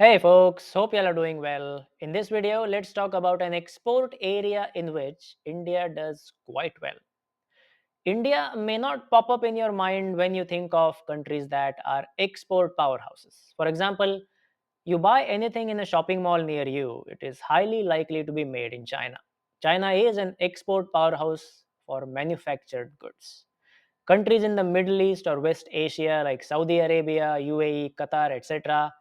Hey folks, hope you all are doing well. In this video, let's talk about an export area in which India does quite well. India may not pop up in your mind when you think of countries that are export powerhouses. For example, you buy anything in a shopping mall near you, it is highly likely to be made in China. China is an export powerhouse for manufactured goods. Countries in the Middle East or West Asia, like Saudi Arabia, UAE, Qatar, etc.,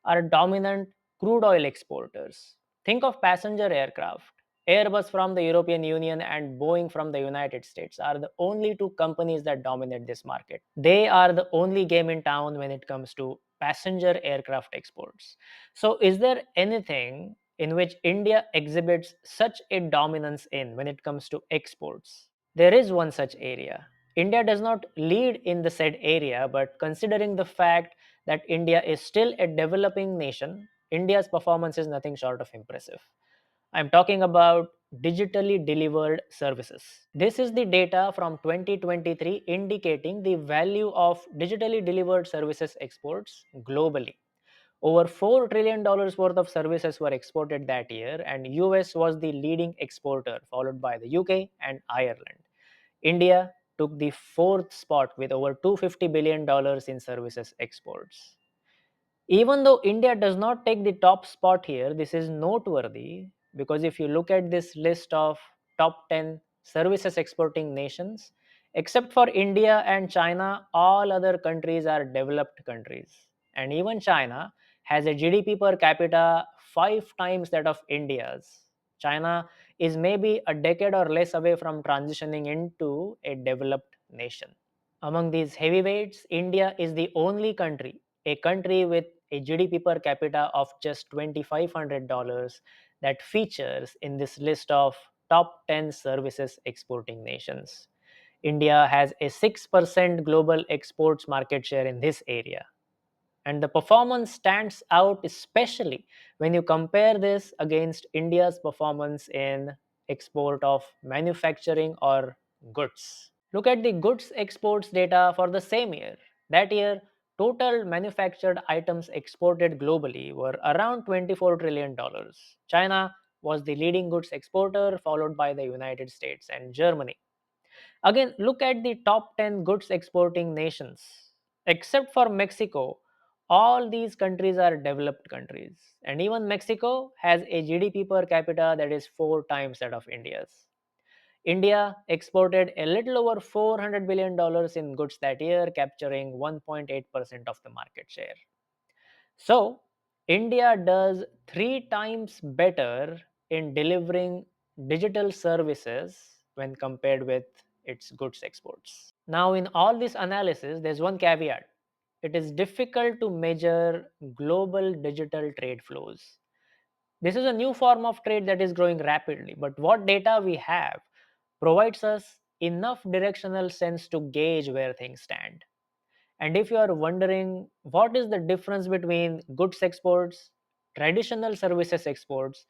are dominant crude oil exporters. Think of passenger aircraft. Airbus from the European Union and Boeing from the United States are the only two companies that dominate this market. They are the only game in town when it comes to passenger aircraft exports. So, is there anything in which India exhibits such a dominance in when it comes to exports? There is one such area. India does not lead in the said area, but considering the fact that India is still a developing nation, India's performance is nothing short of impressive. I'm talking about digitally delivered services. This is the data from 2023 indicating the value of digitally delivered services exports globally. Over $4 trillion worth of services were exported that year, and US was the leading exporter, followed by the UK and Ireland. India took the fourth spot with over $250 billion in services exports. Even though India does not take the top spot here, this is noteworthy because if you look at this list of top 10 services exporting nations, except for India and China, all other countries are developed countries. And even China has a GDP per capita 5 times that of India's. China is maybe a decade or less away from transitioning into a developed nation. Among these heavyweights, India is the only country, a country with a GDP per capita of just $2,500, that features in this list of top 10 services exporting nations. India has a 6% global exports market share in this area. And the performance stands out especially when you compare this against India's performance in export of manufacturing or goods. Look at the goods exports data for the same year. That year, total manufactured items exported globally were around $24 trillion. China was the leading goods exporter, followed by the United States and Germany. Again, look at the top 10 goods exporting nations. Except for Mexico, all these countries are developed countries. And even Mexico has a GDP per capita that is 4 times that of India's. India exported a little over $400 billion in goods that year, capturing 1.8% of the market share. So, India does 3 times better in delivering digital services when compared with its goods exports. Now, in all this analysis, there's one caveat: it is difficult to measure global digital trade flows. This is a new form of trade that is growing rapidly, but what data we have provides us enough directional sense to gauge where things stand. And if you are wondering what is the difference between goods exports, traditional services exports,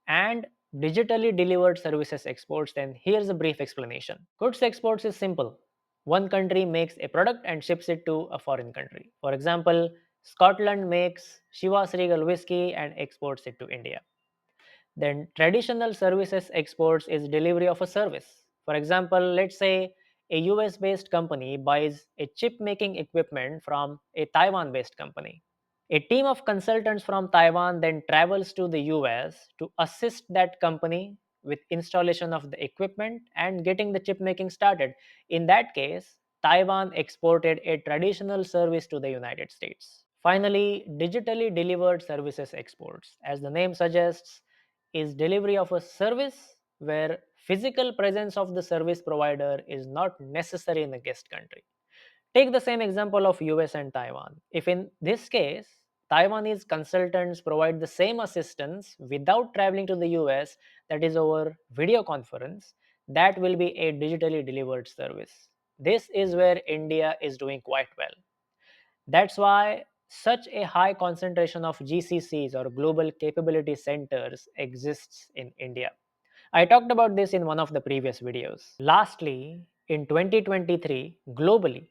and digitally delivered services exports, then here's a brief explanation. Goods exports is simple. One country makes a product and ships it to a foreign country. For example, Scotland makes Chivas Regal whiskey and exports it to India. Then traditional services exports is delivery of a service. For example, let's say a US based company buys a chip making equipment from a Taiwan based company. A team of consultants from Taiwan then travels to the US to assist that company with installation of the equipment and getting the chip making started. In that case, Taiwan exported a traditional service to the United States. Finally, digitally delivered services exports, as the name suggests, is delivery of a service where physical presence of the service provider is not necessary in the guest country. Take the same example of US and Taiwan. If in this case, Taiwanese consultants provide the same assistance without traveling to the US, that is over video conference, that will be a digitally delivered service. This is where India is doing quite well. That's why such a high concentration of GCCs or global capability centers exists in India. I talked about this in one of the previous videos. Lastly, in 2023, globally,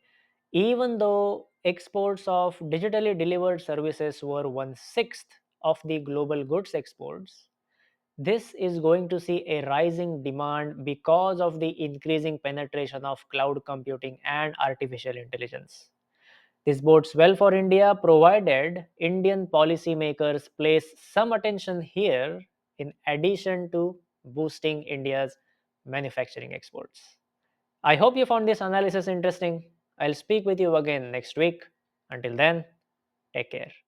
even though exports of digitally delivered services were one sixth of the global goods exports, this is going to see a rising demand because of the increasing penetration of cloud computing and artificial intelligence. This bodes well for India provided Indian policymakers place some attention here in addition to boosting India's manufacturing exports. I hope you found this analysis interesting. I'll speak with you again next week. Until then, take care.